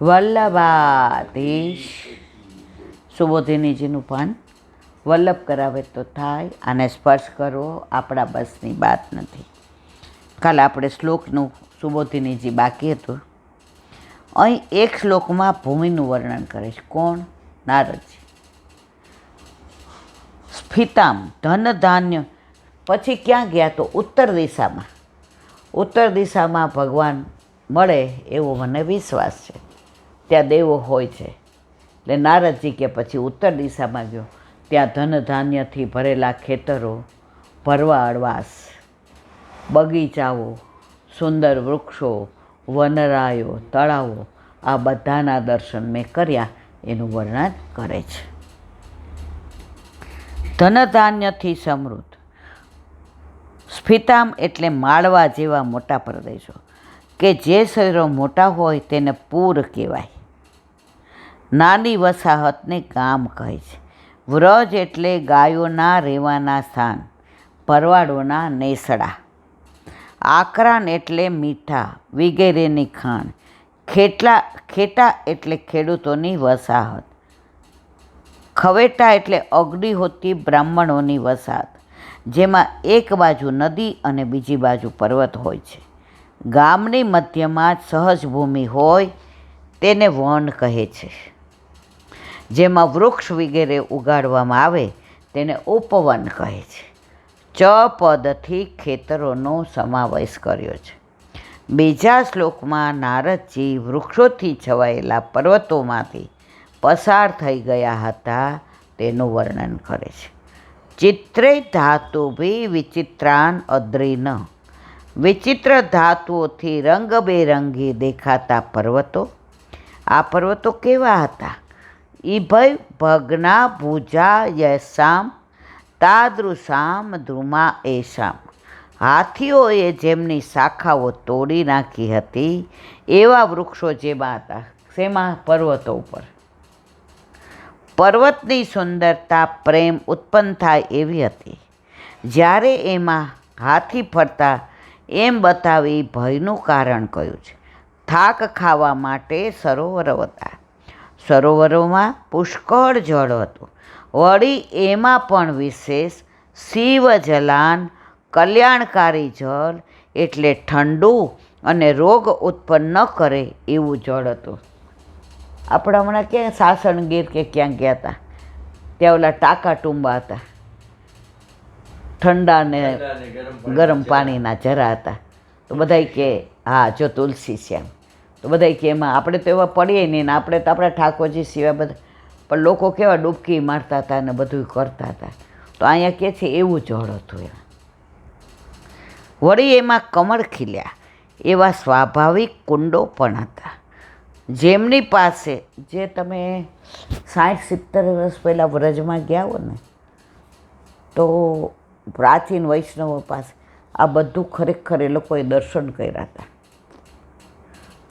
વલ્લભાધીશ સુબોધિનીજીનું પાન વલ્લભ કરાવે તો થાય, આને સ્પર્શ કરવો આપણા બસની વાત નથી. કાલે આપણે શ્લોકનું સુબોધિનીજી બાકી હતું. અહીં એક શ્લોકમાં ભૂમિનું વર્ણન કરે છે. કોણ? નારદજી. સ્ફિતામ ધન ધાન્ય. પછી ક્યાં ગયા? તો ઉત્તર દિશામાં. ઉત્તર દિશામાં ભગવાન મળે એવો મને વિશ્વાસ છે. ત્યાં દેવો હોય છે. એટલે નારદજી કે પછી ઉત્તર દિશામાં ગયો. ત્યાં ધન ધાન્યથી ભરેલા ખેતરો, ભરવા અળવાસ, બગીચાઓ, સુંદર વૃક્ષો, વનરાયો, તળાવો, આ બધાના દર્શન મેં કર્યા એનું વર્ણન કરે છે. ધનધાન્યથી સમૃદ્ધ. સ્ફિતામ એટલે માળવા જેવા મોટા પ્રદેશો, કે જે શહેરો મોટા હોય તેને પૂર કહેવાય. નાની વસાહતને ગામ કહે છે. વ્રજ એટલે ગાયોના રહેવાના સ્થાન, ભરવાડોના નેસડા. આક્રાન એટલે મીઠા વગેરેની ખાણ. ખેટા એટલે ખેડૂતોની વસાહત. ખવેટા એટલે અગ્નિહોત્રી બ્રાહ્મણોની વસાહત, જેમાં એક બાજુ નદી અને બીજી બાજુ પર્વત હોય છે. ગામની મધ્યમાં જ સહજ ભૂમિ હોય તેને વન કહે છે. જેમાં વૃક્ષ વગેરે ઉગાડવામાં આવે તેને ઉપવન કહે છે. ચ પદથી ખેતરોનો સમાવેશ કર્યો છે. બીજા શ્લોકમાં નારદજી વૃક્ષોથી છવાયેલા પર્વતોમાંથી પસાર થઈ ગયા હતા તેનું વર્ણન કરે છે. ચિત્રે ધાતુભી વિચિત્રાન અદ્રિન. વિચિત્ર ધાતુઓથી રંગબેરંગી દેખાતા પર્વતો. આ પર્વતો કેવા હતા? ઇભય ભગ્ના ભુજા યશામ તાદૃશામ ધ્રુમા એશામ. હાથીઓએ જેમની શાખાઓ તોડી નાખી હતી એવા વૃક્ષો જેમાં હતા. શેમાં? પર્વતો ઉપર. પર્વતની સુંદરતા પ્રેમ ઉત્પન્ન થાય એવી હતી. જ્યારે એમાં હાથી ફરતા એમ બતાવી ભયનું કારણ કયું છે. થાક ખાવા માટે સરોવરો હતા. સરોવરોમાં પુષ્કળ જળ હતું. વળી એમાં પણ વિશેષ શિવ જલાન કલ્યાણકારી જળ, એટલે ઠંડુ અને રોગ ઉત્પન્ન ન કરે એવું જળ હતું. આપણે હમણાં ક્યાં સાસણગીર કે ક્યાં ગયા હતા, ત્યાં ઓલા ટાંકા ટુંબા હતા, ઠંડા ને ગરમ પાણીના જરા હતા. તો બધાય કે હા જો તુલસી શ્યામ, તો બધાય કે એમાં આપણે તો એવા પડીએ નહીં ને, આપણે તો આપણા ઠાકોરજી સિવાય બધા, પણ લોકો કેવા ડૂબકી મારતા હતા ને બધું કરતા હતા. તો અહીંયા કહે છે એવું જળ હતું એમાં. વળી એમાં કમળ ખીલ્યા એવા સ્વાભાવિક કુંડો પણ હતા. જેમની પાસે, જે તમે 60-70 વર્ષ પહેલાં વ્રજમાં ગયા હો ને, તો પ્રાચીન વૈષ્ણવો પાસે આ બધું ખરેખર એ લોકોએ દર્શન કર્યા હતા.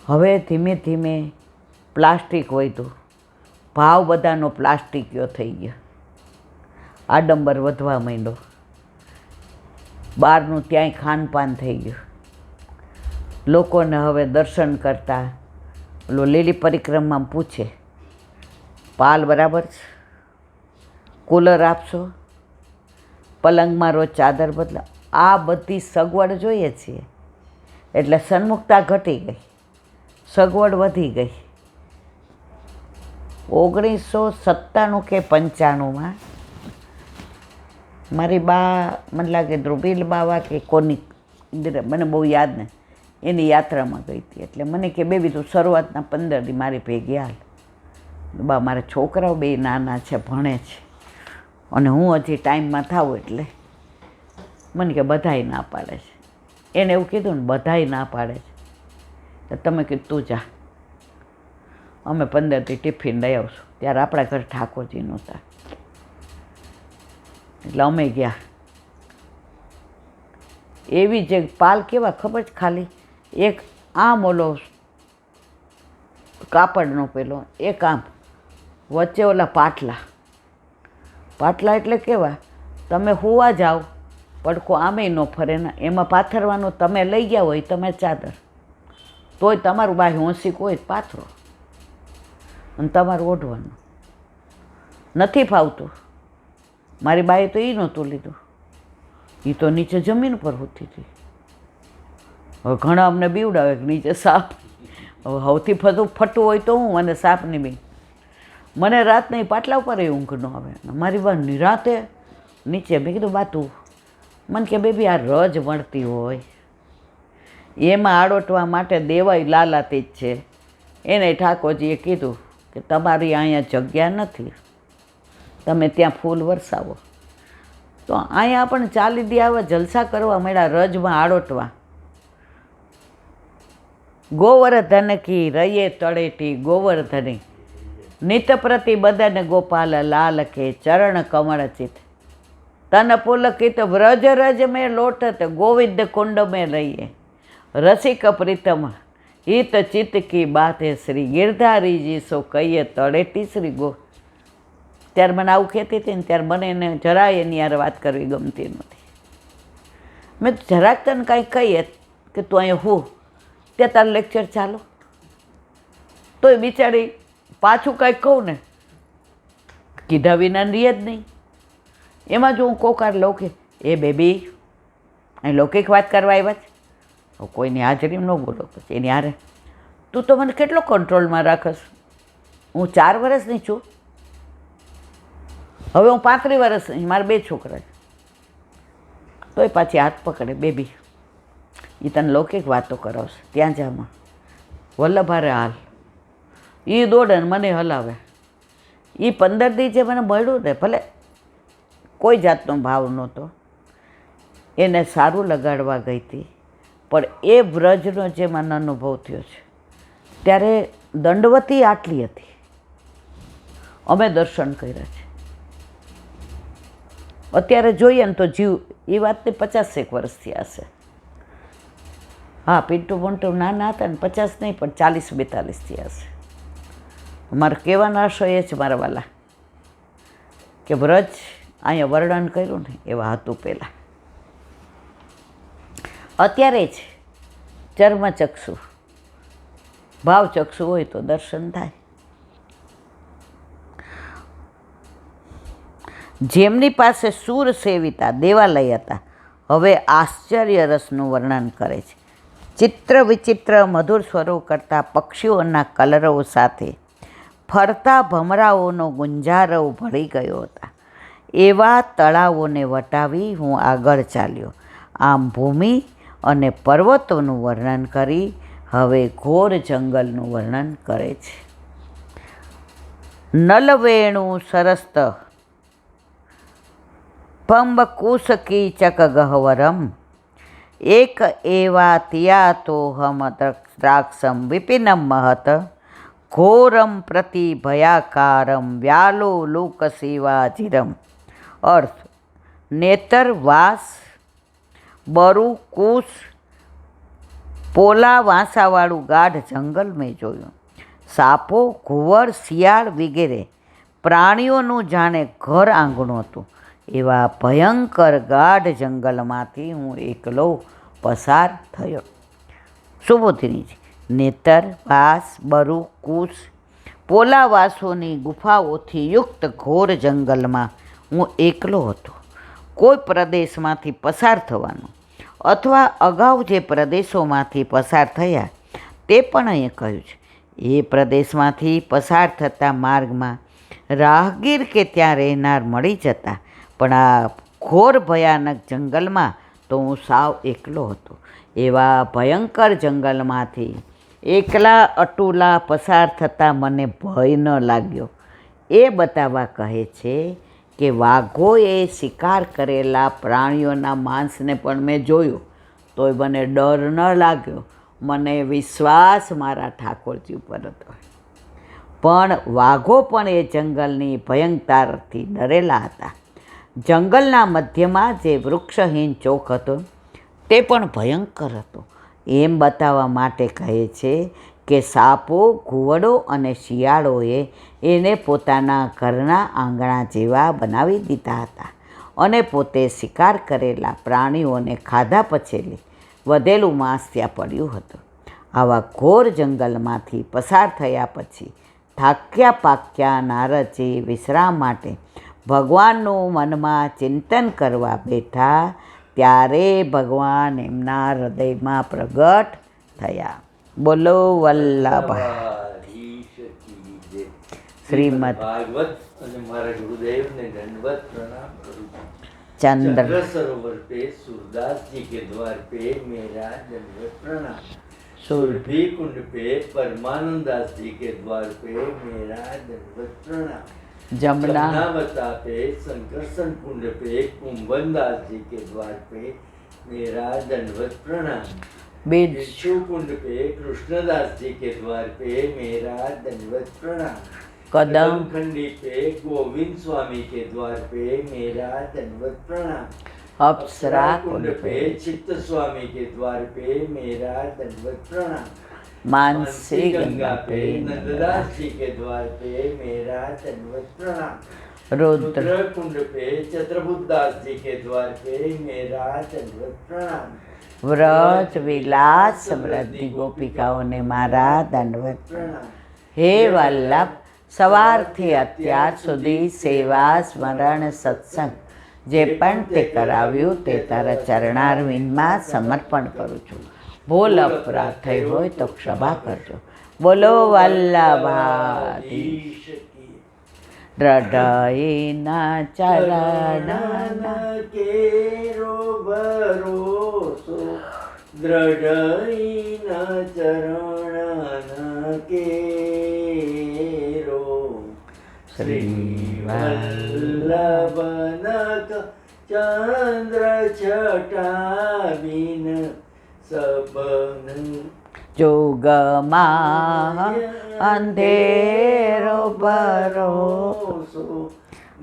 હવે ધીમે ધીમે પ્લાસ્ટિક વધ્યું, ભાવ બધાનો પ્લાસ્ટિકીયો થઈ ગયો, આડંબર વધવા માંડ્યો, બહારનું ત્યાંય ખાનપાન થઈ ગયું. લોકોને હવે દર્શન કરતાં ઓલો લીલી પરિક્રમામાં પૂછે, પાલ બરાબર છે, કૂલર આપશો, પલંગમાં રોજ ચાદર બદલા, આ બધી સગવડ જોઈએ છીએ. એટલે સન્મુખતા ઘટી ગઈ, સગવડ વધી ગઈ. 1997 કે 95માં મારી બા, મને લાગે ધ્રુવીલ બાવા કે કોની, મને બહુ યાદ નહીં, એની યાત્રામાં ગઈ હતી. એટલે મને કે બેબી તું શરૂઆતના 15 દી મારી ભેગી હાલ. બા મારા છોકરાઓ બે નાના છે, ભણે છે, અને હું હજી ટાઈમમાં થાઉં એટલે મને કે બધાય ના પાડે છે. એને એવું કીધું ને બધાય ના પાડે છે, તો તમે કીધું તું જા, અમે 15 દી ટિફિન લઈ આવશું. ત્યારે આપણા ઘર ઠાકોરજીનું હતા એટલે અમે ગયા. એવી જે પાલ કેવા ખબર છે, ખાલી એક આમ ઓલો કાપડનો પેલો, એક આમ વચ્ચે ઓલા પાટલા. પાટલા એટલે કેવા, તમે હુવા જાઓ પડખો આમે ન ફરે ને, એમાં પાથરવાનું. તમે લઈ ગયા હોય તમે ચાદર, તોય તમારું બાય હોંશી કોઈ પાથરો. અને તમારું ઓઢવાનું. નથી ફાવતું. મારી બાએ તો એ નહોતું લીધું, એ તો નીચે જમીન પર હોતી હતી. હવે ઘણા અમને બીવડાવે કે નીચે સાપ, હવે સૌથી ફટું હોય તો હું અને સાપની બી. મને રાત નહીં પાટલા ઉપર એ ઊંઘ ન આવે. મારી બા નિરાતે નીચે. મેં કીધું બા તું, મને કે બેબી આ રજ મળતી હોય એમાં આડોટવા માટે દેવાય લાલાતી જ છે. એને ઠાકોરજીએ કીધું કે તમારી અહીંયા જગ્યા નથી, તમે ત્યાં ફૂલ વરસાવો. તો અહીંયા પણ ચાલી દે આવે જલસા કરવા મળ્યા રજમાં આડોટવા. ગોવર્ધન કી રયે તળેટી ગોવર્ધની નિત પ્રતિ બદન ગોપાલ લાલ કે ચરણ કમળ ચિત તન પુલકિત વ્રજ રજ મેં લોટત ગોવિંદ કુંડ મેં રહીએ રસિક પ્રીતમ હિત ચિત્ત કી બાતે શ્રી ગિરધારીજી સો કહીએ તળેટી શ્રી ગો. ત્યારે મને આવું કહેતી હતી ને ત્યારે મને એને જરાય એની યાર વાત કરવી ગમતી નથી. મેં જરાક તને કાંઈ કહીએ કે તું અહીંયા હું ત્યાં તારું લેક્ચર ચાલો, તોય બિચારી પાછું કાંઈક કહું ને કીધા વિના રહે જ નહીં. એમાં જો હું કોકાર લઉં કે એ બેબી અહીં લૌકિક વાત કરવા આવ્યા છે, કોઈની હાજરીમાં ન બોલો. પછી એની હારે તું તો મને કેટલો કંટ્રોલમાં રાખસ. હું 4 વર્ષની છું, હવે હું 35 વર્ષની, મારા 2 છોકરા છે. તોય પાછી હાથ પકડે બેબી એ તને લૌકિક વાતો કરાવશે. ત્યાં જામાં વલ્લભારે હાલ એ દોડે ને મને હલાવે. એ 15 દી જે મને મળ્યું ને, ભલે કોઈ જાતનો ભાવ નહોતો, એને સારું લગાડવા ગઈ હતી, પણ એ વ્રજનો જે મને અનુભવ થયો છે ત્યારે દંડવતી આટલી હતી. અમે દર્શન કર્યા છે. અત્યારે જોઈએ ને તો જીવ એ વાતને 50 વર્ષથી હશે. હા, પિન્ટુ મોન્ટુ નાના હતા ને 50 નહીં પણ 40-42 હશે. મારે કહેવાનો આશય એ છે મારા વાલા કે વ્રજ અહીંયા વર્ણન કર્યું ને એવા હતું પહેલાં. અત્યારે જ ચર્મચક્ષુ ભાવચક્ષુ હોય તો દર્શન થાય. જેમની પાસે સૂર સેવિતા દેવાલય હતા હવે આશ્ચર્ય રસનું વર્ણન કરે છે. ચિત્ર વિચિત્ર મધુર સ્વરો કરતા પક્ષીઓના કલરવ સાથે ફરતા ભમરાઓનો ગુંજારવ ભળી ગયો હતા. એવા તળાવોને વટાવી હું આગળ ચાલ્યો. આમ ભૂમિ અને પર્વતોનું વર્ણન કરી હવે ઘોર જંગલનું વર્ણન કરે છે. નલવેણુ સરસ્ત પંબ કુસકી ચક ગહવરમ એક એવા તિયાતો હમ દ્રાક્ષમ વિપિનમ મહત ઘોરમ પ્રતિ ભયાકારમ વ્યાલો લોકશિવાજીરમ. અર્થ નેતર વાસ બરુ કુશ પોલા વાંસાવાળું ગાઢ જંગલ મેં જોયું. સાપો ઘુવડ શિયાળ વગેરે પ્રાણીઓનું જાણે ઘર આંગણું હતું. એવા ભયંકર ગાઢ જંગલમાંથી હું એકલો પસાર થયો. સુબોધિની છે. નેતર વાસ બરુ કુશ પોલા વાસોની ગુફાઓથી યુક્ત ઘોર જંગલમાં હું એકલો હતો. કોઈ પ્રદેશમાંથી પસાર થવાનું અથવા અગાઉ જે પ્રદેશોમાંથી પસાર થયા તે પણ અહીં કહ્યું છે. એ પ્રદેશમાંથી પસાર થતા માર્ગમાં રાહગીર કે ત્યાં રહેનાર મળી જતા, પણ આ ઘોર ભયાનક જંગલમાં તો હું સાવ એકલો હતો. એવા ભયંકર જંગલમાંથી એકલા અટુલા પસાર થતાં મને ભય ન લાગ્યો. એ બતાવવા કહે છે કે વાઘોએ શિકાર કરેલા પ્રાણીઓના માંસને પણ મેં જોયું તોય મને ડર ન લાગ્યો. મને વિશ્વાસ મારા ઠાકોરજી ઉપર હતો. પણ વાઘો પણ એ જંગલની ભયંકરતાથી ડરેલા હતા. જંગલના મધ્યમાં જે વૃક્ષહીન ચોક હતો તે પણ ભયંકર હતો. એમ બતાવવા માટે કહે છે કે સાપો ઘુવડો અને શિયાળોએ એને પોતાના ઘરના આંગણા જેવા બનાવી દીધા હતા અને પોતે શિકાર કરેલા પ્રાણીઓને ખાધા પછેલી વધેલું માંસ ત્યાં પડ્યું હતું. આવા ઘોર જંગલમાંથી પસાર થયા પછી થાક્યા પાક્યા નારદજી વિશ્રામ માટે ભગવાનનું મનમાં ચિંતન કરવા બેઠા ત્યારે ભગવાન એમના હૃદયમાં પ્રગટ થયા. બોલો વલ્લભ શ્રીમદ ભાગવત અને મારા ગુરુદેવને दंडवत प्रणाम करूं. ચંદ્ર सरोवर पे सूरदास जी के द्वार पे मेरा दंडवत प्रणाम. સુર सुरभि कुंड पे परमानंद दास जी के द्वार पे मेरा दंडवत प्रणाम. જમના जमुनावता पे संकर्षण कुंड पे कुंभन दास जी के द्वार पे मेरा दंडवत प्रणाम. બીજ विष्णु कुंड पे कृष्णदास जी के द्वार पे मेरा दंडवत प्रणाम. કદમ खंडी पे गोविंद स्वामी के द्वार पे मेरा दंडवत प्रणाम. અપ્સરા कुंड કુંડ पे चित्त स्वामी के द्वार पे मेरा दंडवत प्रणाम. માનસી ગંગા પે नंददास जी के द्वार पे मेरा दंडवत प्रणाम. રુદ્ર रुद्र कुंड पे चतुर्भुज दास जी के द्वार पे मेरा दंडवत प्रणाम. વ્રજ વિલાસ વ્રતિ ગોપિકાઓને મારા દંડવત प्रणाम. હે વલ્લભ સવારથી અત્યાર સુધી સેવા સ્મરણ સત્સંગ જે પણ તે કરાવ્યું તે તારા ચરણારવિંદમાં સમર્પણ કરું છું. ભૂલ અપરાધ થઈ હોય તો ક્ષમા કરજો. બોલો વલ્લભાધીશ હૃદયના ચરણના કેરો ભરોસો દ્રઢઈના ચરણ કેરો શ્રી વલ્લભનક ચંદ્ર છટાવીન સબન જોગમાં અંધેરો ભરોસો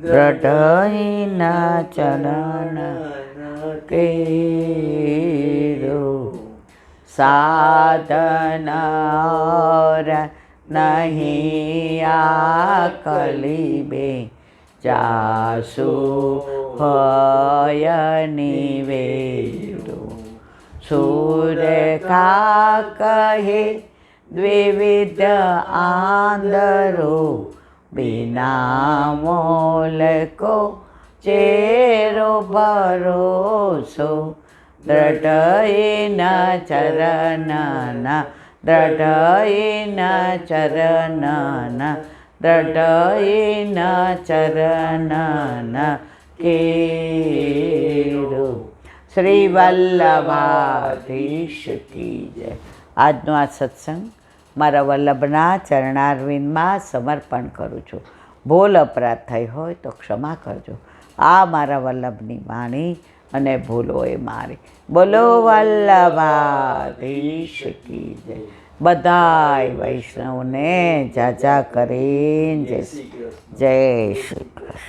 દ્રઢઈના ચરણ કેરો સાધન और नहीं आकलिबे जासु હોય નિવેડો સૂર્ય કા કહે દ્વિવિધ આંદરો બિના મોલકો ચેરો ભરોસો દ્રઢઈના ચરણના દ્રઢઈના ચરણના દ્રઢઈના ચરણના કેરો શ્રી વલ્લભાધીશ કી જય. આજનો આ સત્સંગ મારા વલ્લભના ચરણારવિંદમાં સમર્પણ કરું છું. ભૂલ અપરાધ થઈ હોય તો ક્ષમા કરજો. આ મારા વલ્લભની વાણી અને ભૂલો એ મારી. બોલો વલ્લભાધીશ કી જય. બધાય વૈષ્ણવને જાજા કરીને જય શ્રી કૃષ્ણ.